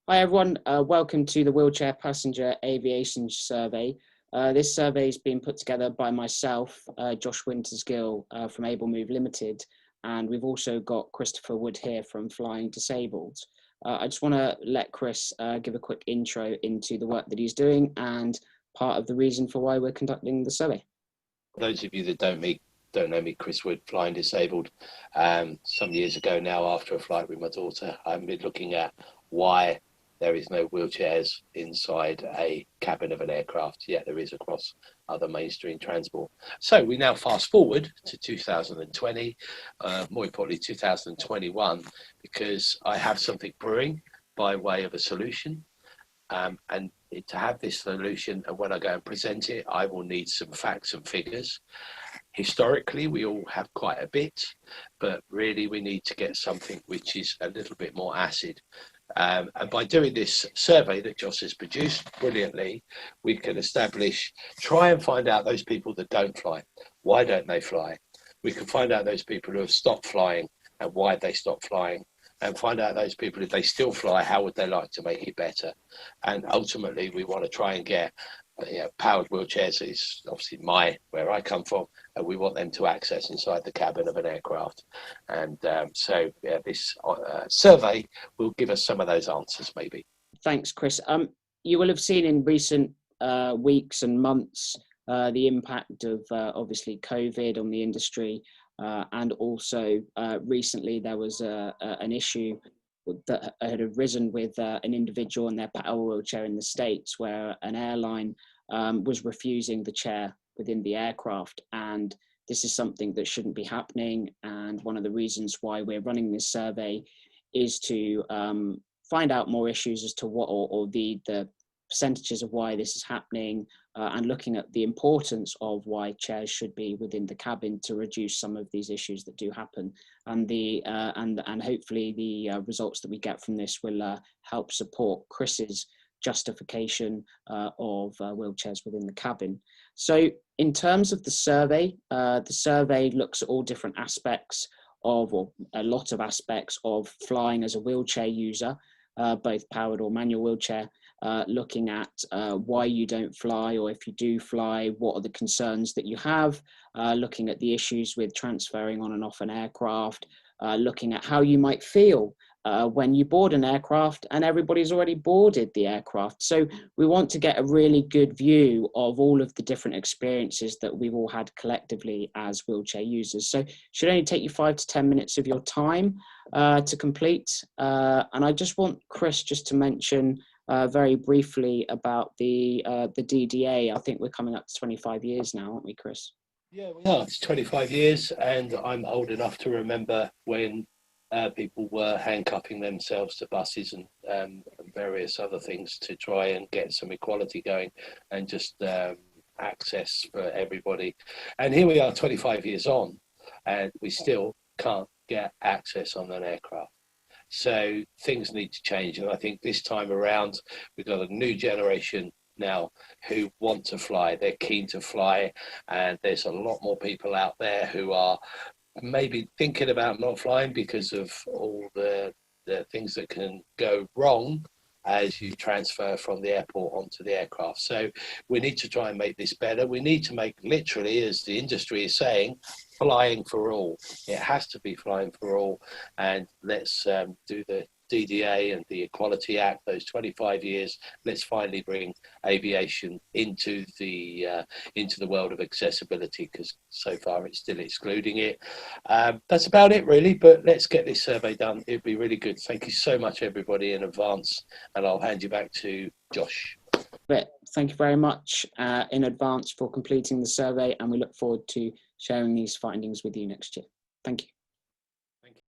Hi everyone, welcome to the Wheelchair Passenger Aviation survey. This survey has been put together by myself, Josh Wintersgill from Move Ltd, and we've also got Christopher Wood here from Flying Disabled. I just want to let Chris give a quick intro into the work that he's doing and part of the reason for why we're conducting the survey. For those of you that don't know me, Chris Wood, Flying Disabled. Some years ago now, after a flight with my daughter, I've been looking at why there is no wheelchairs inside a cabin of an aircraft, yet there is across other mainstream transport. So we now fast forward to 2020, more importantly 2021, because I have something brewing by way of a solution. And to have this solution, and when I go and present it, I will need some facts and figures. Historically, we all have quite a bit, but really we need to get something which is a little bit more acid. And by doing this survey that Joss has produced brilliantly, we can try and find out those people that don't fly. Why don't they fly? We can find out those people who have stopped flying and why they stopped flying, and find out those people, if they still fly, how would they like to make it better? And ultimately, we want to try and get powered wheelchairs is obviously where I come from, and we want them to access inside the cabin of an aircraft. And this survey will give us some of those answers, maybe. Thanks, Chris. You will have seen in recent weeks and months the impact of obviously COVID on the industry, and also recently there was an issue that had arisen with an individual in their power wheelchair in the States, where an airline was refusing the chair within the aircraft. And this is something that shouldn't be happening. And one of the reasons why we're running this survey is to find out more issues as to what, or the percentages of why this is happening, and looking at the importance of why chairs should be within the cabin to reduce some of these issues that do happen. And and hopefully the results that we get from this will help support Chris's justification of wheelchairs within the cabin. So in terms of the survey looks at all different aspects of, or a lot of aspects of, flying as a wheelchair user, both powered or manual wheelchair. Looking at why you don't fly, or if you do fly, what are the concerns that you have, looking at the issues with transferring on and off an aircraft, looking at how you might feel when you board an aircraft and everybody's already boarded the aircraft. So we want to get a really good view of all of the different experiences that we've all had collectively as wheelchair users. So it should only take you 5 to 10 minutes of your time to complete. And I just want Chris just to mention very briefly about the DDA. I think we're coming up to 25 years now, aren't we, Chris? Yeah, we are. It's 25 years, and I'm old enough to remember when people were handcuffing themselves to buses and various other things to try and get some equality going and just access for everybody. And here we are 25 years on, and we still can't get access on an aircraft. So things need to change, and I think this time around we've got a new generation now who want to fly. They're keen to fly, and there's a lot more people out there who are maybe thinking about not flying because of all the things that can go wrong as you transfer from the airport onto the aircraft. So we need to try and make this better. We need to make, literally, as the industry is saying, flying for all. It has to be flying for all. And let's do the DDA and the Equality Act, those 25 years. Let's finally bring aviation into the world of accessibility, because so far it's still excluding it. That's about it, really. But let's get this survey done. It'd be really good. Thank you so much, everybody, in advance. And I'll hand you back to Josh. Thank you very much in advance for completing the survey, and we look forward to sharing these findings with you next year. Thank you.